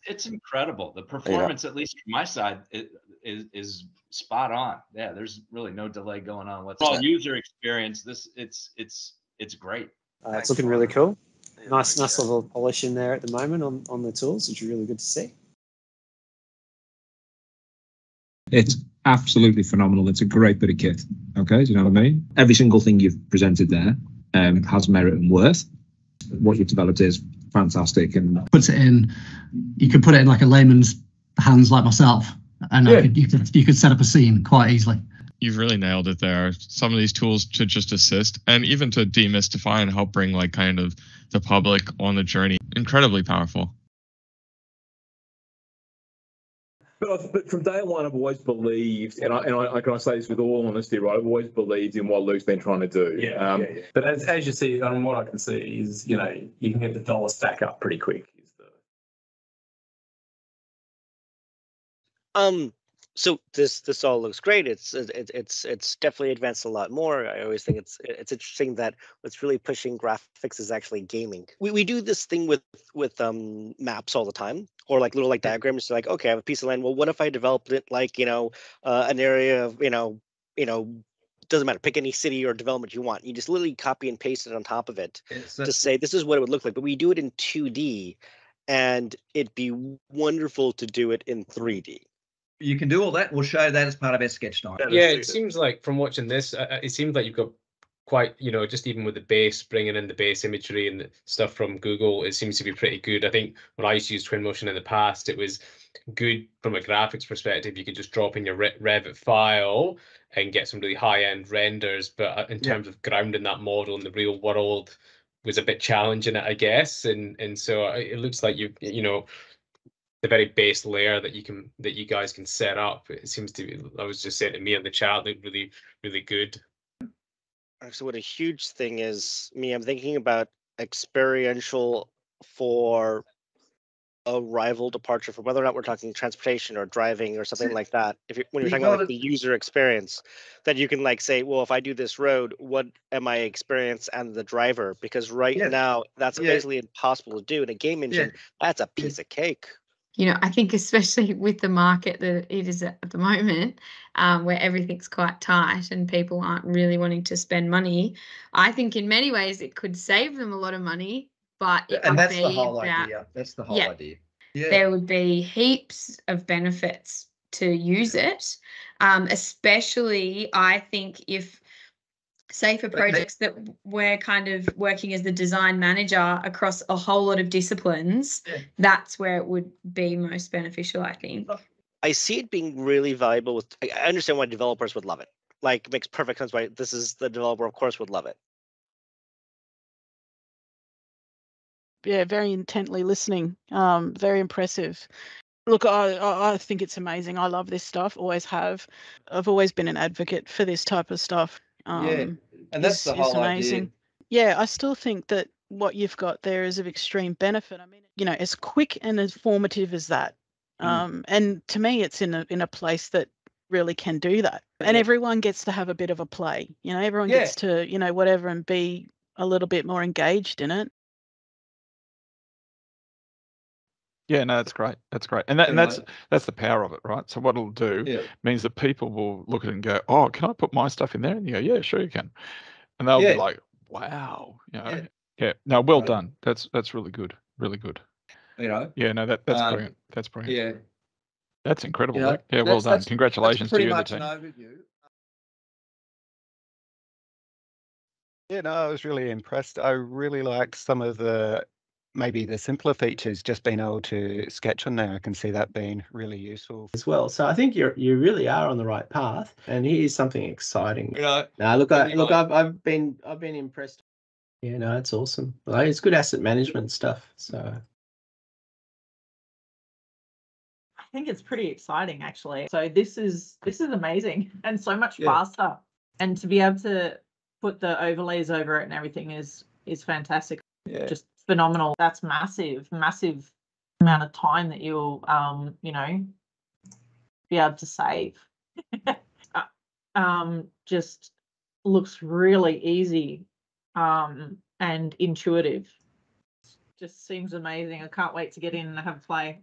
It's incredible. The Yeah. performance, at least from my side, is spot on. Yeah, there's really no delay going on with all user experience. It's great. It's looking really cool. Nice level of polish in there at the moment on the tools, which is really good to see. It's absolutely phenomenal. It's a great bit of kit. Okay, do you know what I mean? Every single thing you've presented there has merit and worth. What you've developed is fantastic, and puts it in. You could put it in like a layman's hands, like myself, and you could set up a scene quite easily. You've really nailed it there. Some of these tools to just assist and even to demystify and help bring like kind of the public on the journey. Incredibly powerful. But from day one, I've always believed, and I can say this with all honesty, right? I've always believed in what Luke's been trying to do. Yeah. But as you see, and what I can see is, you can get the dollar stack up pretty quick. So this all looks great. It's definitely advanced a lot more. I always think it's interesting that what's really pushing graphics is actually gaming. We do this thing with maps all the time, or like little diagrams. So like, okay, I have a piece of land. Well, what if I developed it like an area of doesn't matter. Pick any city or development you want. You just literally copy and paste it on top of it to say this is what it would look like. But we do it in 2D, and it'd be wonderful to do it in 3D. You can do all that. We'll show that as part of our Sketchtime. Yeah, it seems like from watching this, it seems like you've got quite, just even with the base, bringing in the base imagery and the stuff from Google, it seems to be pretty good. I think when I used to use Twinmotion in the past, it was good from a graphics perspective. You could just drop in your Revit file and get some really high-end renders. But in terms of grounding that model in the real world was a bit challenging, I guess. And so it looks like the very base layer that you guys can set up, it seems to be, I was just saying to me in the chat, looked really, really good. So what a huge thing is, I'm thinking about experiential for a rival departure from whether or not we're talking transportation or driving or something like that. When you're talking about the user experience, that you can say, well, if I do this road, what am I experience and the driver? Because now that's basically impossible to do in a game engine. That's a piece of cake. I think especially with the market that it is at the moment, where everything's quite tight and people aren't really wanting to spend money, I think in many ways it could save them a lot of money. But that's the whole idea. That's the whole idea. Yeah. There would be heaps of benefits to use it, especially I think if, say, for projects that we're kind of working as the design manager across a whole lot of disciplines, that's where it would be most beneficial, I think. I see it being really valuable. I understand why developers would love it. It makes perfect sense why this is the developer, of course, would love it. Yeah, very intently listening. Very impressive. Look, I think it's amazing. I love this stuff, always have. I've always been an advocate for this type of stuff. And that's the whole amazing idea. Yeah, I still think that what you've got there is of extreme benefit. I mean, as quick and as formative as that. And to me, it's in a place that really can do that. And everyone gets to have a bit of a play. Everyone gets to, whatever, and be a little bit more engaged in it. Yeah, no, that's great. That's great. And that's the power of it, right? So what it'll do means that people will look at it and go, oh, can I put my stuff in there? And you go, yeah, sure you can. And they'll be like, wow. Yeah. No, well done. That's really good. Really good. Yeah, no, that's brilliant. That's brilliant. Yeah. That's incredible. Yeah, well done. Congratulations to you and the team. Overview. Yeah, no, I was really impressed. I really liked some of maybe the simpler features, just being able to sketch on there. I can see that being really useful as well. So I think you really are on the right path, and here's something exciting. I've been impressed. Yeah, no, it's awesome. It's good asset management stuff. So I think it's pretty exciting, actually. So this is amazing and so much faster. And to be able to put the overlays over it and everything is fantastic. Yeah. Just phenomenal. That's massive amount of time that you'll be able to save. Just looks really easy and intuitive. Just seems amazing. I can't wait to get in and have a play.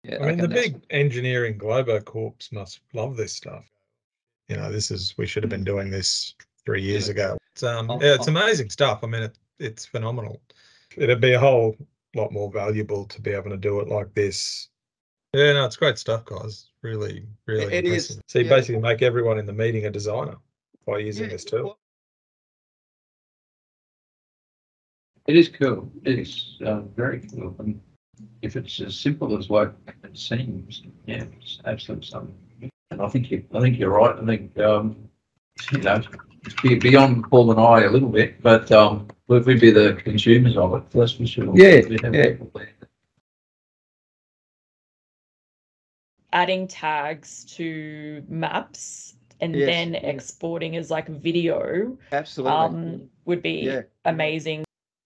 I mean, the big engineering Globo Corps must love this stuff. You know, we should have been doing this 3 years ago. It's it's amazing stuff. I mean, it's phenomenal. It'd be a whole lot more valuable to be able to do it like this. Yeah, no, it's great stuff, guys. Really, really It impressive. is, So you yeah. basically make everyone in the meeting a designer by using this tool. It is cool. It's very cool. And if it's as simple as what it seems, yeah, it's absolutely something. And I think you're right. I think you know, it's beyond Paul and I a little bit, but we'd be the consumers of it. That's for sure. Yeah. Adding tags to maps and then exporting as like video would be amazing.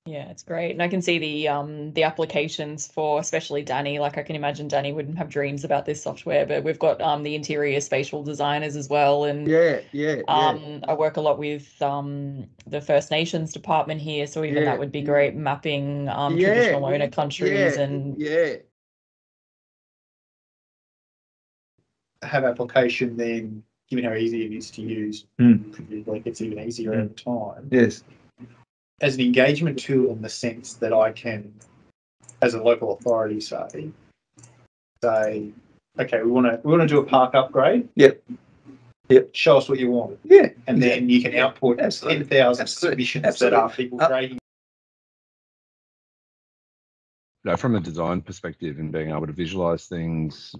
Yeah, it's great. And I can see the applications for especially Danny. Like I can imagine Danny wouldn't have dreams about this software, but we've got the interior spatial designers as well. And I work a lot with the First Nations department here, so even that would be great, mapping traditional owner countries and have application then, given how easy it is to use, like it's even easier over time. Yes. As an engagement tool in the sense that I can, as a local authority, say, okay, we want to do a park upgrade. Yep. Show us what you want. Yeah. And then you can output 10,000 submissions that are people creating. From a design perspective and being able to visualize things,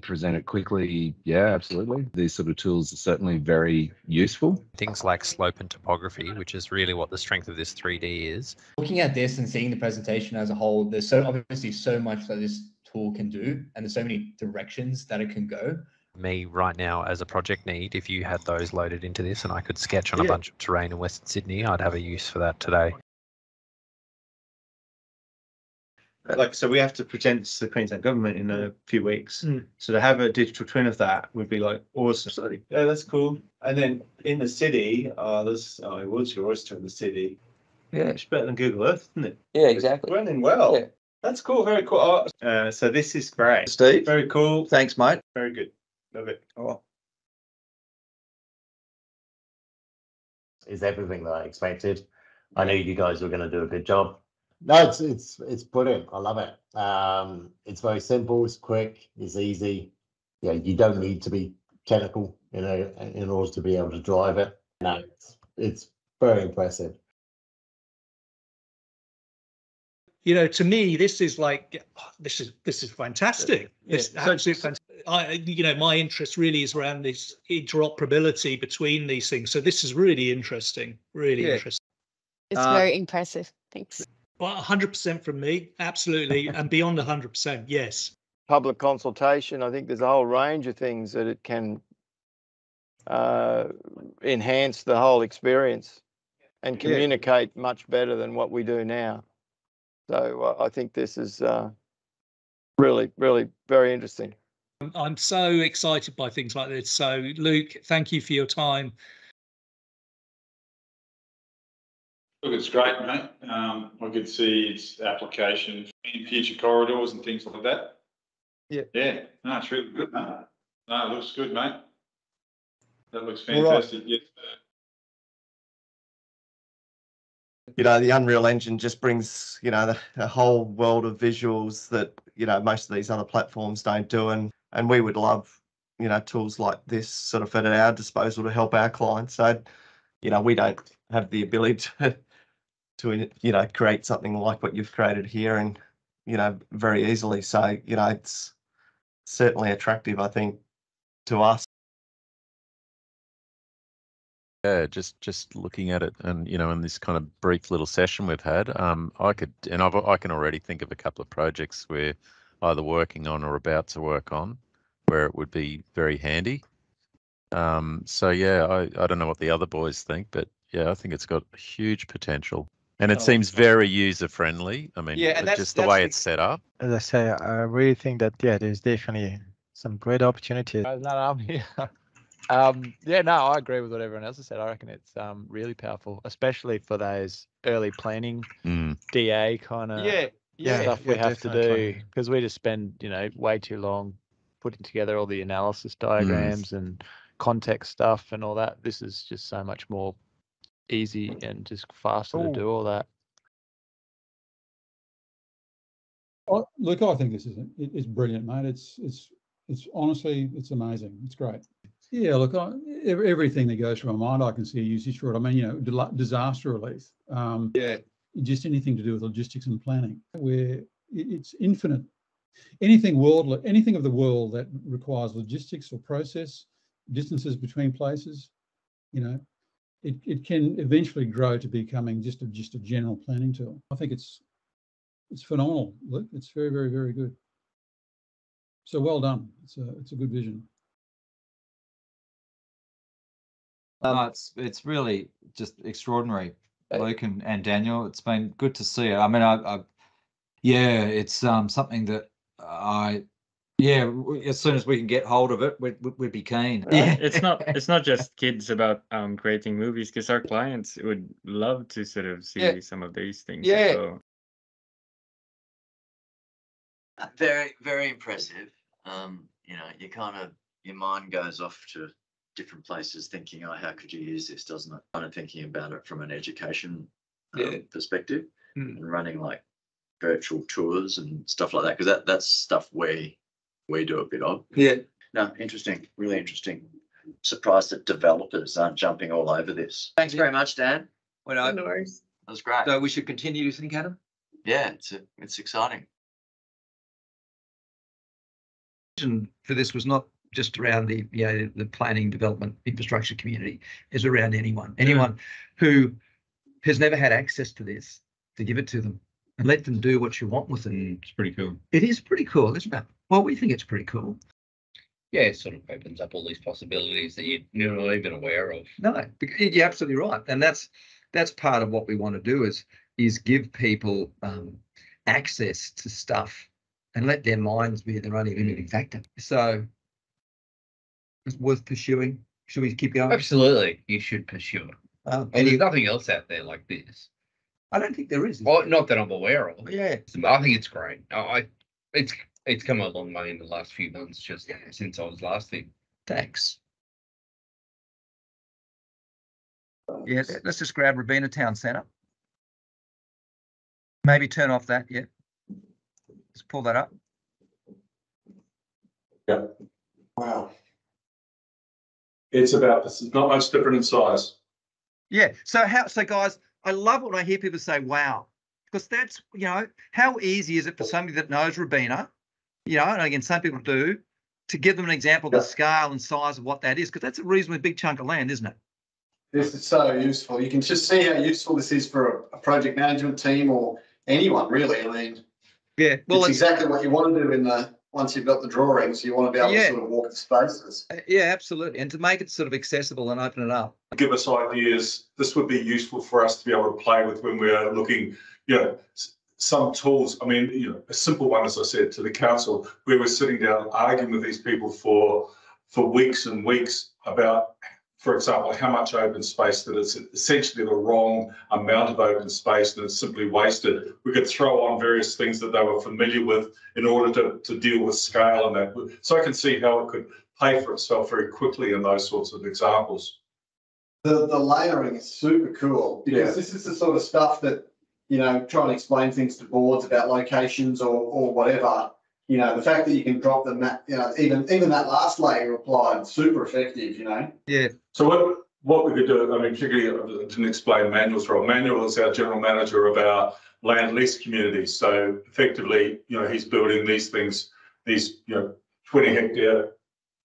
present it quickly, yeah, absolutely. These sort of tools are certainly very useful. Things like slope and topography, which is really what the strength of this 3D is. Looking at this and seeing the presentation as a whole, there's obviously so much that this tool can do, and there's so many directions that it can go. Me right now as a project need, if you had those loaded into this and I could sketch on a bunch of terrain in Western Sydney, I'd have a use for that today. So we have to present to the Queensland government in a few weeks. So to have a digital twin of that would be like awesome. Yeah, that's cool. And then in the city, there's what's your oyster in the city? Yeah, it's better than Google Earth, isn't it? Yeah, exactly. It's running well. Yeah. That's cool. Very cool. So this is great, Steve. Very cool. Thanks, mate. Very good. Love it. Oh. Is everything that I expected. I knew you guys were going to do a good job. No, it's brilliant. I love it. It's very simple. It's quick. It's easy. Yeah, you don't need to be technical, in order to be able to drive it. No, it's very impressive. To me, this is like this is fantastic. It's absolutely fantastic. My interest really is around this interoperability between these things. So this is really interesting. Really interesting. It's very impressive. Thanks. Well, 100% from me, absolutely, and beyond 100%, yes. Public consultation, I think there's a whole range of things that it can enhance the whole experience and communicate much better than what we do now. So I think this is really, really very interesting. I'm so excited by things like this. So, Luke, thank you for your time. Look, it's great, mate. I could see its application in future corridors and things like that. Yeah. No, it's really good, mate. No, it looks good, mate. That looks fantastic. Yes. The Unreal Engine just brings, the whole world of visuals that, most of these other platforms don't do. And we would love, tools like this sort of at our disposal to help our clients. So, we don't have the ability to create something like what you've created here and, very easily. So, it's certainly attractive, I think, to us. Yeah, just looking at it and, in this kind of brief little session we've had, I can already think of a couple of projects we're either working on or about to work on where it would be very handy. So yeah, I don't know what the other boys think, but yeah, I think it's got huge potential. And it seems very user friendly. I mean, just the way it's set up. As I say, I really think that there's definitely some great opportunities. I agree with what everyone else has said. I reckon it's really powerful, especially for those early planning DA kind of stuff we have to do, because we just spend, way too long putting together all the analysis diagrams and context stuff and all that. This is just so much more easy and just faster to do all that. Oh, look, I think this it's brilliant, mate. It's honestly, it's amazing. It's great. Yeah, look, everything that goes through my mind, I can see a usage for it. I mean, disaster relief. Just anything to do with logistics and planning, where it's infinite. Anything of the world that requires logistics or process, distances between places, it can eventually grow to becoming just a general planning tool. I think it's phenomenal. Look, it's very, very, very good. So well done. It's a good vision. It's really just extraordinary, Luke and Daniel. It's been good to see it. I mean, it's something that as soon as we can get hold of it, we'd be keen. Yeah, it's not just kids about creating movies, because our clients would love to sort of see some of these things as well. Very, very impressive. Your mind goes off to different places thinking, oh, how could you use this, doesn't it? Kind of thinking about it from an education perspective and running like virtual tours and stuff like that, because that's stuff we do a bit of. Yeah. No, interesting, really interesting. Surprised that developers aren't jumping all over this. Thanks very much, Dan. No worries. That was great. So we should continue to think at them? Yeah, it's exciting. For this was not just around the planning, development, infrastructure community. It's around anyone who has never had access to this, to give it to them and let them do what you want with it. It's pretty cool. It is pretty cool, isn't it? Well, we think it's pretty cool. Yeah, it sort of opens up all these possibilities that you're not even aware of. No, you're absolutely right, and that's part of what we want to do is give people access to stuff and let their minds be their only limiting factor. So it's worth pursuing. Should we keep going? Absolutely, you should pursue it. And there's nothing else out there like this. I don't think there is. Well, not that I'm aware of. Yeah, I think it's great. It's come a long way in the last few months, just since I was last here. Thanks. Yeah, let's just grab Rabina Town Centre. Maybe turn off that. Yeah. Let's pull that up. Yeah. Wow. It's not much different in size. Yeah. So guys, I love when I hear people say, wow, because that's, how easy is it for somebody that knows Rabina, and again, some people do, to give them an example of the scale and size of what that is, because that's a reasonably big chunk of land, isn't it? This is so useful. You can just see how useful this is for a project management team or anyone, really. I mean, well, it's exactly what you want to do once you've got the drawings. You want to be able to sort of walk the spaces. Yeah, absolutely. And to make it sort of accessible and open it up. Give us ideas. This would be useful for us to be able to play with when we're looking, some tools. I mean, a simple one, as I said, to the council, we were sitting down arguing with these people for weeks and weeks about, for example, how much open space, that it's essentially the wrong amount of open space, that it's simply wasted. We could throw on various things that they were familiar with in order to deal with scale and that. So I can see how it could pay for itself very quickly in those sorts of examples. The layering is super cool, because this is the sort of stuff that, trying to explain things to boards about locations or whatever. The fact that you can drop the map, even that last layer applied, super effective, Yeah. So what we could do, I mean, particularly, I didn't explain Manuel's role. Manuel is our general manager of our land lease communities. So effectively, he's building these things, 20 hectare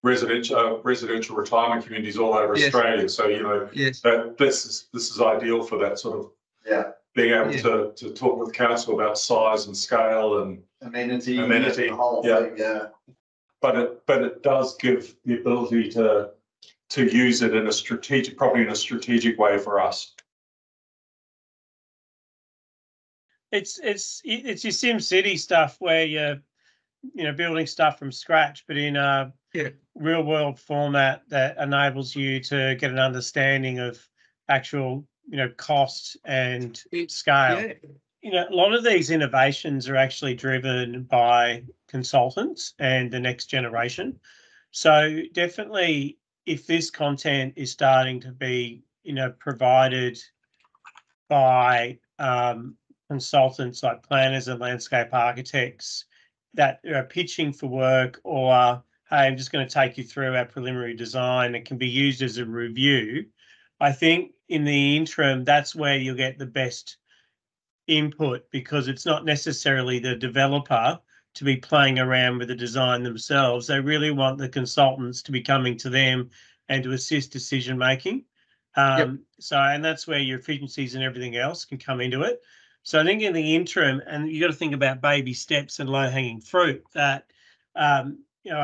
residential retirement communities all over Australia. So, this is ideal for that sort of, being able to talk with council about size and scale and amenity, the whole thing, But it does give the ability to use it in a strategic way for us. It's your Sim City stuff where you're building stuff from scratch, but in a real world format that enables you to get an understanding of actual cost and scale. a lot of these innovations are actually driven by consultants and the next generation. So definitely, if this content is starting to be, provided by consultants like planners and landscape architects that are pitching for work, or hey, I'm just going to take you through our preliminary design, it can be used as a review. I think in the interim, that's where you'll get the best input, because it's not necessarily the developer to be playing around with the design themselves. They really want the consultants to be coming to them and to assist decision making. So, and that's where your efficiencies and everything else can come into it. So I think in the interim, and you got to think about baby steps and low hanging fruit, that a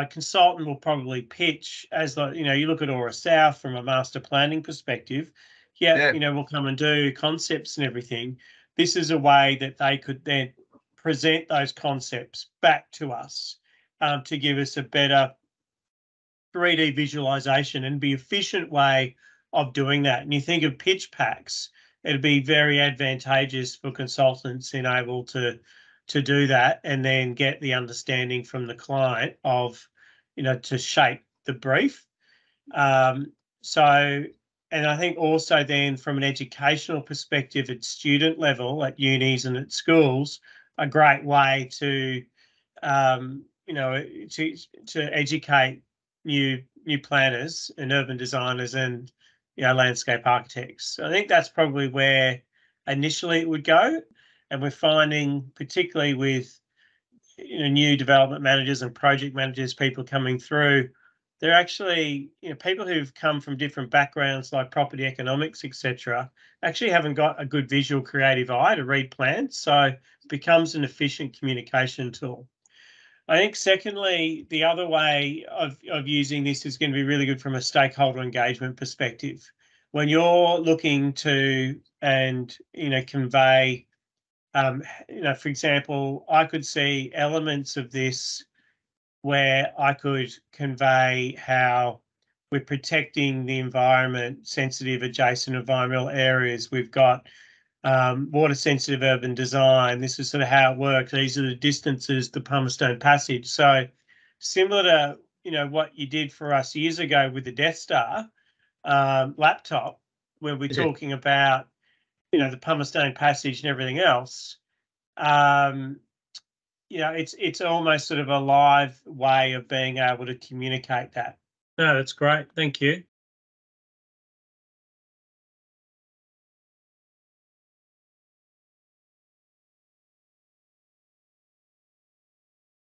consultant will probably pitch as you look at Aura South from a master planning perspective. We'll come and do concepts and everything. This is a way that they could then present those concepts back to us to give us a better 3D visualization and be efficient way of doing that. And you think of pitch packs, it'd be very advantageous for consultants being able to do that and then get the understanding from the client of, to shape the brief. And I think also then from an educational perspective at student level, at unis and at schools, a great way to, to educate new planners and urban designers and, landscape architects. So I think that's probably where initially it would go. And we're finding, particularly with, new development managers and project managers, people coming through, they're actually, people who've come from different backgrounds like property economics, etc., actually haven't got a good visual creative eye to read plans. So it becomes an efficient communication tool. I think secondly, the other way of using this is going to be really good from a stakeholder engagement perspective. When you're looking to convey, for example, I could see elements of this where I could convey how we're protecting the environment, sensitive adjacent environmental areas. We've got water sensitive urban design. This is sort of how it works. These are the distances, the Palmerstone Passage. So similar to, what you did for us years ago with the Death Star laptop, where we're talking about, the Palmerstone Passage and everything else. It's almost sort of a live way of being able to communicate that. No, that's great. Thank you.